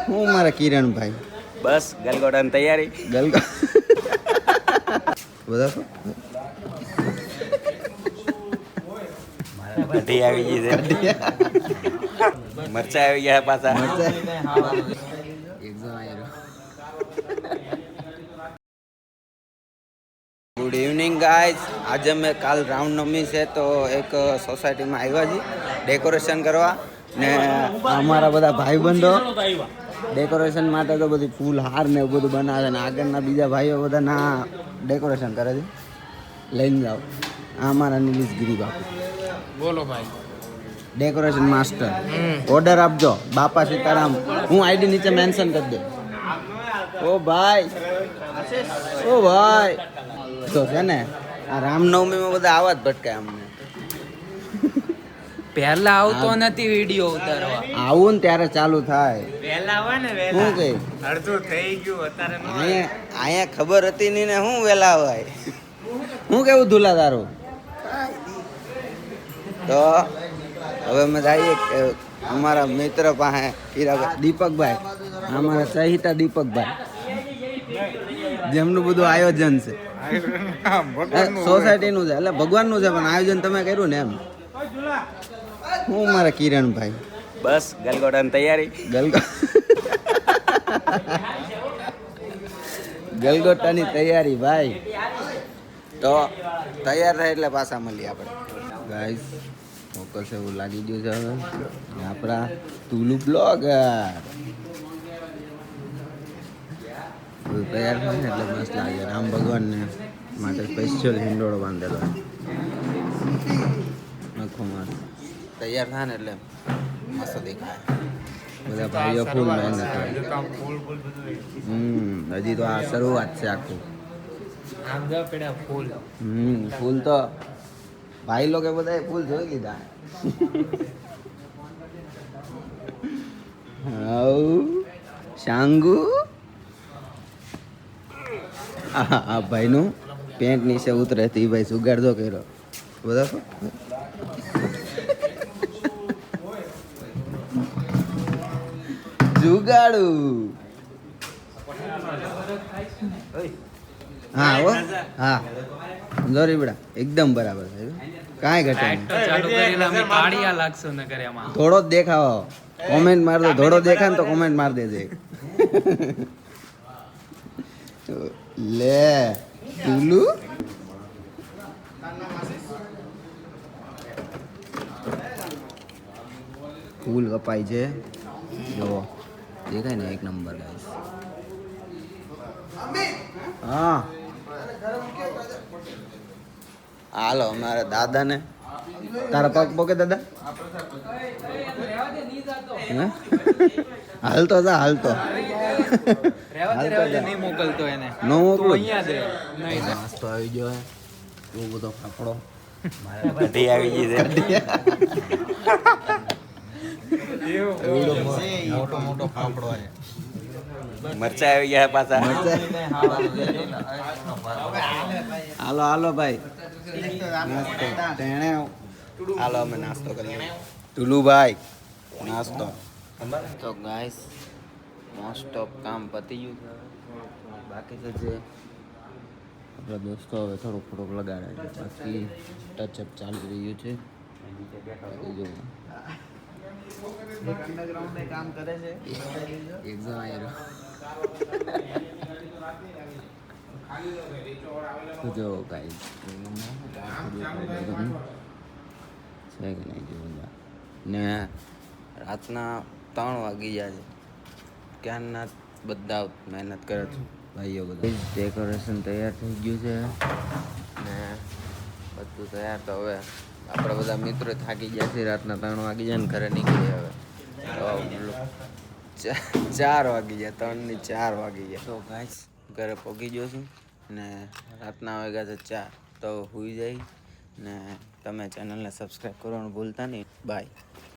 હું મારા કિરણભાઈ બસ ગલગોટાની તૈયારી. ગલગો બધા કઢી આવી ગઈ છે. મરચા આવી ગયા પાછા. Good evening guys. આજે અમે કાલ રામનવમી છે તો એક સોસાયટીમાં આવ્યા છીએ ડેકોરેશન કરવા ને અમારા બધા ભાઈબંધો ડેકોરેશન માટે તો બધી ફૂલ હાર ને એવું બધું બનાવે ને આગળના બીજા ભાઈઓ બધા ના ડેકોરેશન કરે છે. લઈને જાઓ. આ અમારા નિલેશગીરી બાપુ બોલો ભાઈ. Decoration master. ઓર્ડર આપજો બાપા સીતારામ. હું આઈડી નીચે મેન્શન કરી દે. ઓ ભાઈ ઓ ભાઈ તો છે ને આ રામનવમીમાં બધા આવા જ ભટકાય અમને. પહેલા આવતો નથી વિડિયો ઉતારવા. આવું ને ત્યારે ચાલુ થાય. પહેલા આવે ને શું કે અડધું થઈ ગયું અત્યારે અહીંયા ખબર હતી નહીં ને હું વેલા હોય. હું કેવું ધૂલા તારું તો હવે અમે જઈએ અમારા મિત્ર પાસે હીરાભાઈ દીપકભાઈ, અમારા સહિતા દીપકભાઈ જેમનું બધું આયોજન છે સોસાયટીનું છે એટલે ભગવાનનું છે પણ આયોજન તમે કર્યું ને એમ. હું મારા કિરણભાઈ બસ ગલગોટાની તૈયારી. ગલગોટાની તૈયારી ભાઈ. તો તૈયાર થાય એટલે પાછા મળીએ આપણે. ગાઈસ ફોકસ એવું લાગી ગયું છે હવે આપણા તુલુ બ્લોગર તૈયાર થાય ને એટલે મસ્ત લાગે. રામ ભગવાનને માટે સ્પેશિયલ હિંડોળો બાંધેલો નખો મસ્ત તૈયાર થાય ને એટલે મસ્ત દેખાય. બધા ભાઈઓ ફૂલ મહેનત કરે. હજી તો આ શરૂઆત છે આખું. ફૂલ તો ભાઈ લોકો બધા ફૂલ જોઈ લીધા. શાંગુ આ ભાઈનું પેન્ટ નીચે ઉતરે તે ભાઈ સુગાડજો કર્યો બધા. જુગાડું હા હો હા જોરી બેડા એકદમ બરાબર છે. કાંઈ ઘટે નહીં. થોડો જ દેખાવો. કોમેન્ટ માર દો. થોડો દેખાય ને તો કોમેન્ટ માર દેજે. લે તુલુ ફૂલ કપાય છે જો દેખાય ને એક નંબર ગાઈસ. હા હાલો અમારા દાદા ને તારા પગ પોકે દાદા હાલતો જા હાલતો નહીં મોકલતો એને નો મોકલું. નાસ્તો આવી ગયો બહુ બધો ફાફડો કઢી આવી ગઈ છે. મોટો મોટો ફાફડો મરચા આવી ગયા પાછા. હાલો હાલો ભાઈ હાલો અમે નાસ્તો કરીએ. ટુલુભાઈ નાસ્તો. તો ગાઈસ મોસ્ટ ઓફ કામ પતી ગયું છે. બાકી તો જે આપણા દોસ્તો હવે થોડુંક લગાડે છે. બાકી ટચઅપ ચાલી રહ્યું છે. જો કામ કરે છે એકદમ જો ગાઈસ છે કે નહીં જો ને રાતના 3 વાગી ગયા છે. ક્યારના બધા મહેનત કરે છે ભાઈઓ બધા. ડેકોરેશન તૈયાર થઈ ગયું છે ને બધું તૈયાર. તો હવે આપણે બધા મિત્રો થાકી ગયા છે. રાતના 3 વાગી જાય ને ઘરે નીકળીએ હવે. તો 4 વાગી ગયા. 3 ની 4 વાગી ગયા. તો ગાઈસ ઘરે પહોંચી ગયો છું ને રાતના વાગ્યા છે 4. તો સુઈ જાય ને તમે ચેનલને સબસ્ક્રાઈબ કરવાનું ભૂલતા નહીં. બાય.